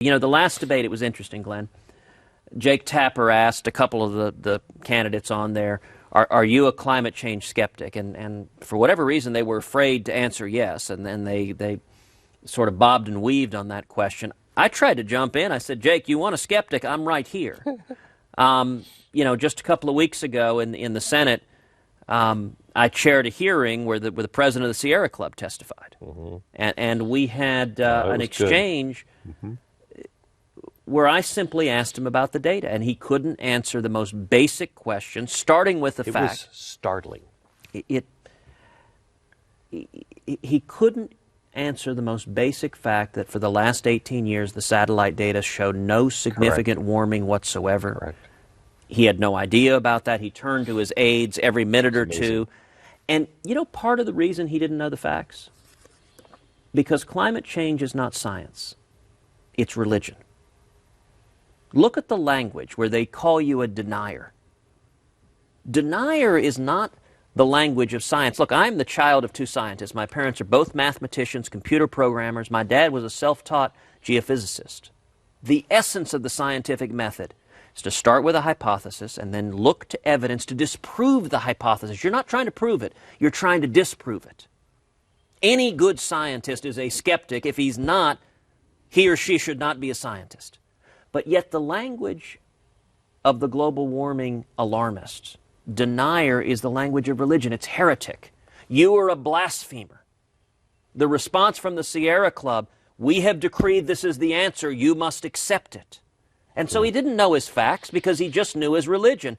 You know, the last debate, it was interesting, Glenn. Jake Tapper asked a couple of the candidates on there, are you a climate change skeptic? And for whatever reason, they were afraid to answer yes, and then they sort of bobbed and weaved on that question. I tried to jump in. I said, Jake, you want a skeptic? I'm right here. You know, just a couple of weeks ago in the Senate, I chaired a hearing where the president of the Sierra Club testified. Mm-hmm. And we had an exchange where I simply asked him about the data, and he couldn't answer the most basic question, starting with the fact. It was startling. He couldn't answer the most basic fact that for the last 18 years, the satellite data showed no significant warming whatsoever. Correct. He had no idea about that. He turned to his aides every minute or two. And, you know, part of the reason he didn't know the facts? Because climate change is not science. It's religion. Look at the language where they call you a denier. Denier is not the language of science. Look, I'm the child of two scientists. My parents are both mathematicians, computer programmers. My dad was a self-taught geophysicist. The essence of the scientific method is to start with a hypothesis and then look to evidence to disprove the hypothesis. You're not trying to prove it. You're trying to disprove it. Any good scientist is a skeptic. If he's not, he or she should not be a scientist. But yet the language of the global warming alarmists, denier, is the language of religion. It's heretic. You are a blasphemer. The response from the Sierra Club, we have decreed this is the answer, you must accept it. And so he didn't know his facts because he just knew his religion.